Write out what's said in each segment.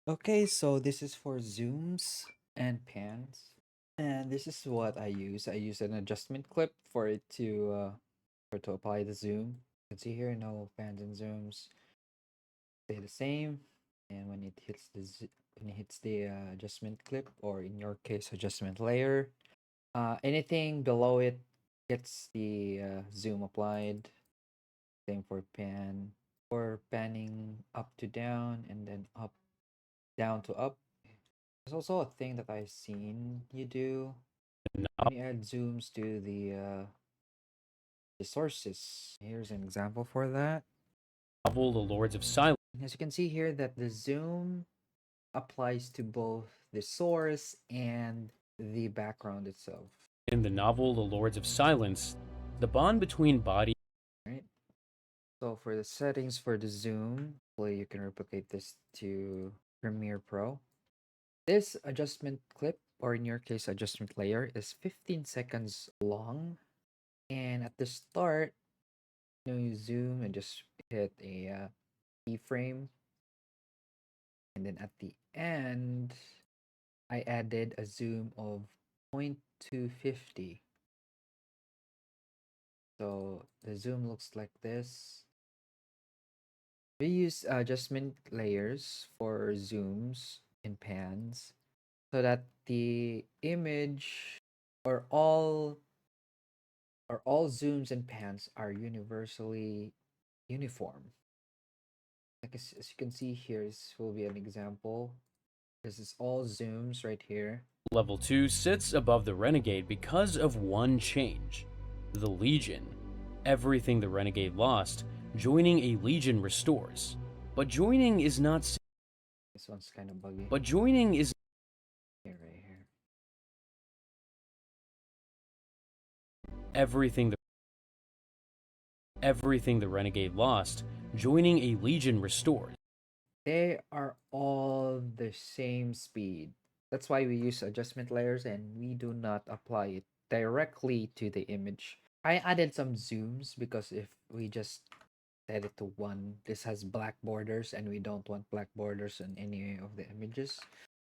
Okay, so this is for zooms and pans. And this is what I use. I use an adjustment clip for it to apply the zoom. You can see here no pans and zooms stay the same. And when it hits the adjustment clip, or in your case adjustment layer, anything below it gets the zoom applied. Same for pan, or panning up to down and then up down to up. There's also a thing that I've seen you do when you add zooms to the sources. Here's an example for that. Novel The Lords of Silence. As you can see here that the zoom applies to both the source and the background itself. In the novel The Lords of Silence, the bond between body. Right? So for the settings for the zoom, hopefully you can replicate this to Premiere Pro. This adjustment clip, or in your case adjustment layer, is 15 seconds long. And at the start, you zoom and just hit a keyframe. And then at the end, I added a zoom of 0.250. So the zoom looks like this. We use adjustment layers for zooms and pans so that the image, or all zooms and pans are universally uniform. Like as you can see here, this will be an example. This is all zooms right here. Level 2 sits above the Renegade because of one change. The Legion. Everything the Renegade lost, joining a Legion restores. But joining is not. This one's kind of buggy. But joining is. Here, right here. Everything the. Everything the Renegade lost, joining a Legion restores. They are all the same speed. That's why we use adjustment layers and we do not apply it directly to the image. I added some zooms because if we just set it to 1, this has black borders and we don't want black borders on any of the images.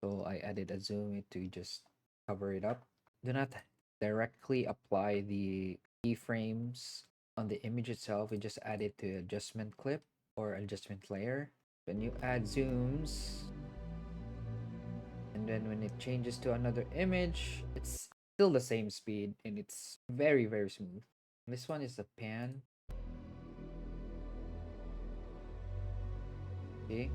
So I added a zoom to just cover it up. Do not directly apply the keyframes on the image itself. We just add it to adjustment clip or adjustment layer. When you add zooms, and then when it changes to another image, it's still the same speed and it's very, very smooth. This one is the pan. Okay.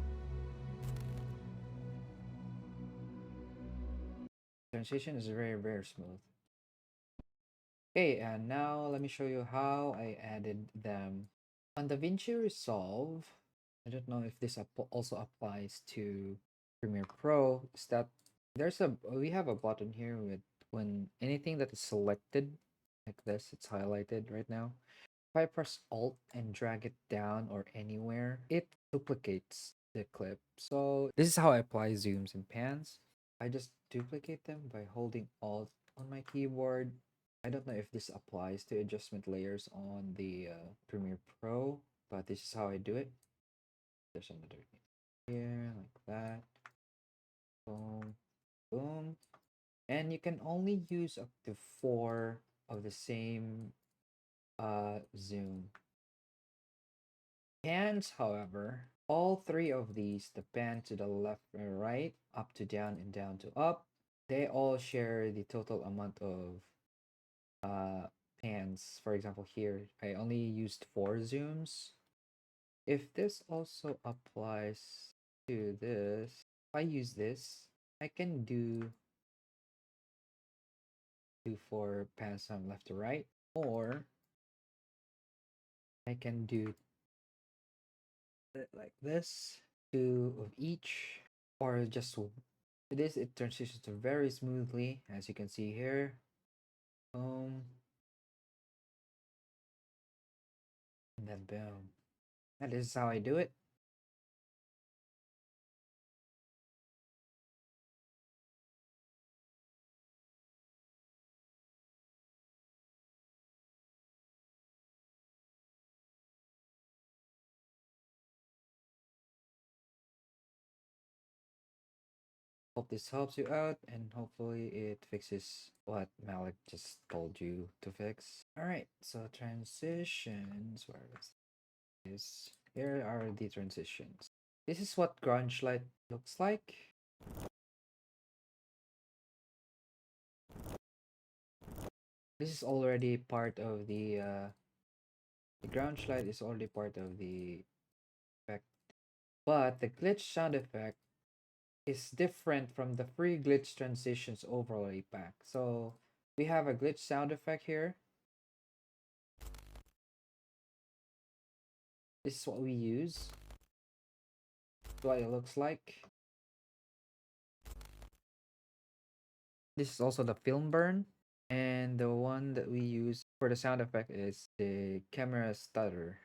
Transition is very, very smooth. Okay, and now let me show you how I added them. On DaVinci Resolve, I don't know if this also applies to Premiere Pro, is that we have a button here with when anything that is selected like this, it's highlighted right now. If I press Alt and drag it down or anywhere, it duplicates the clip. So this is how I apply zooms and pans. I just duplicate them by holding Alt on my keyboard. I don't know if this applies to adjustment layers on the Premiere Pro, but this is how I do it. There's another here, like that. Boom, boom. And you can only use up to 4 of the same zoom. Pans, however, all 3 of these, the pan to the left and right, up to down, and down to up, they all share the total amount of pans. For example, here, I only used 4 zooms. If this also applies to this, if I use this, I can do 4 pans from left to right, or I can do it like this, 2 of each, or just this. It transitions very smoothly, as you can see here. Boom, and then boom. And this is how I do it. Hope this helps you out, and hopefully it fixes what Malik just told you to fix. Alright, so transitions, where is this? Here are the transitions. This is what grunge light looks like. This is already part of the grunge light is already part of the effect, but the glitch sound effect is different from the free glitch transitions overlay pack. So we have a glitch sound effect here. This is what we use. What it looks like. This is also the film burn. And the one that we use for the sound effect is the camera stutter.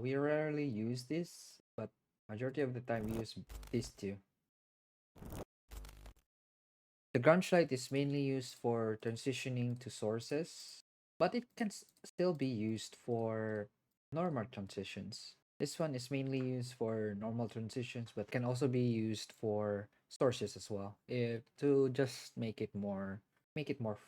We rarely use this, but majority of the time we use these two. The grunge light is mainly used for transitioning to sources, but it can still be used for normal transitions. This one is mainly used for normal transitions, but can also be used for sources as well. If to just make it more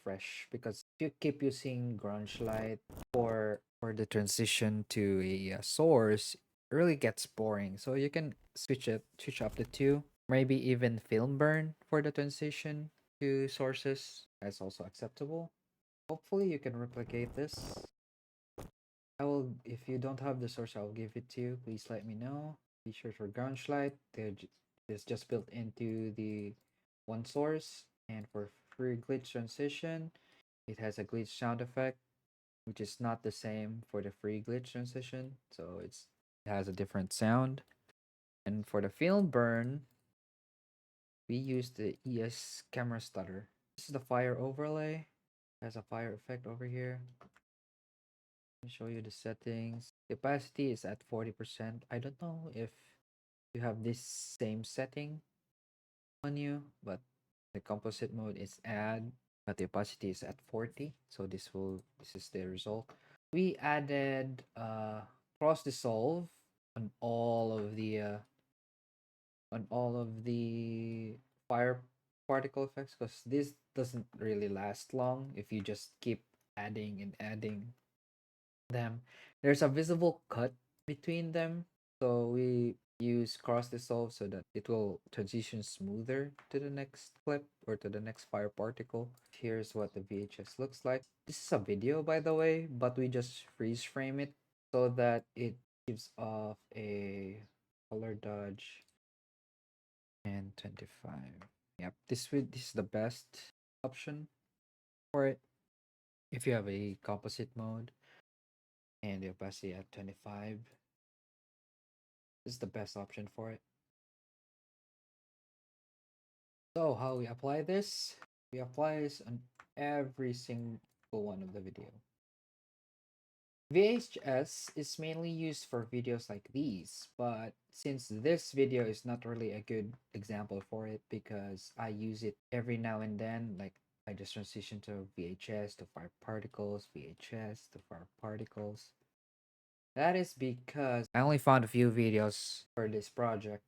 fresh, because if you keep using grunge light for the transition to a source, it really gets boring. So you can switch up the two. Maybe even film burn for the transition to sources. That's also acceptable. Hopefully you can replicate this. I will, if you don't have the source, I'll give it to you. Please let me know. Be sure for ground slide. It's just built into the one source. And for free glitch transition, it has a glitch sound effect, which is not the same for the free glitch transition. So it has a different sound. And for the film burn, we use the ES camera stutter. This is the fire overlay. It has a fire effect over here. Let me show you the settings. The opacity is at 40%. I don't know if you have this same setting on you, but the composite mode is add, but the opacity is at 40. So this is the result. We added cross dissolve on all of the fire particle effects, because this doesn't really last long if you just keep adding and adding them. There's a visible cut between them, so we use cross dissolve so that it will transition smoother to the next clip or to the next fire particle. Here's what the VHS looks like. This is a video, by the way, but we just freeze frame it so that it gives off a color dodge and 25. Yep, this is the best option for it. If you have a composite mode and the opacity at 25, this is the best option for it. So how we apply this? We apply this on every single one of the video. VHS is mainly used for videos like these, but since this video is not really a good example for it because I use it every now and then, like I just transition to VHS to fire particles, VHS to fire particles. That is because I only found a few videos for this project.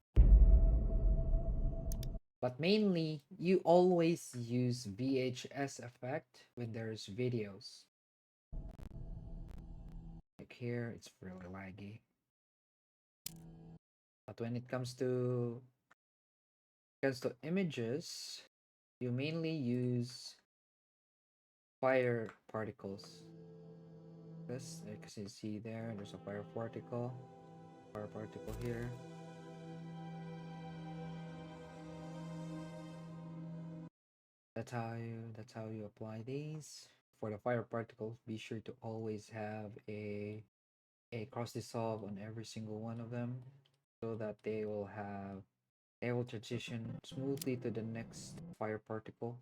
But mainly, you always use VHS effect when there's videos. Like here, it's really laggy. But when it comes to images, you mainly use fire particles. This, as you see there, there's a fire particle here. That's how you apply these. For the fire particles, be sure to always have a cross dissolve on every single one of them so that they will transition smoothly to the next fire particle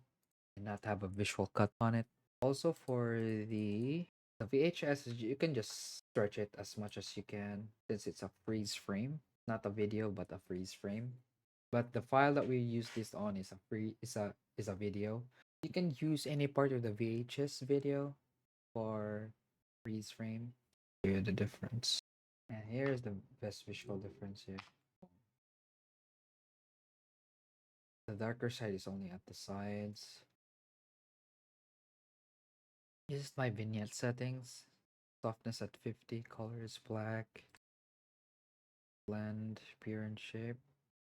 and not have a visual cut on it. Also for the VHS, you can just stretch it as much as you can since it's a freeze frame, not a video but a freeze frame. But the file that we use this on is a video. You can use any part of the VHS video for freeze frame. Hear the difference. And here's the best visual difference here. The darker side is only at the sides. This is my vignette settings. Softness at 50, color is black. Blend, appearance, shape.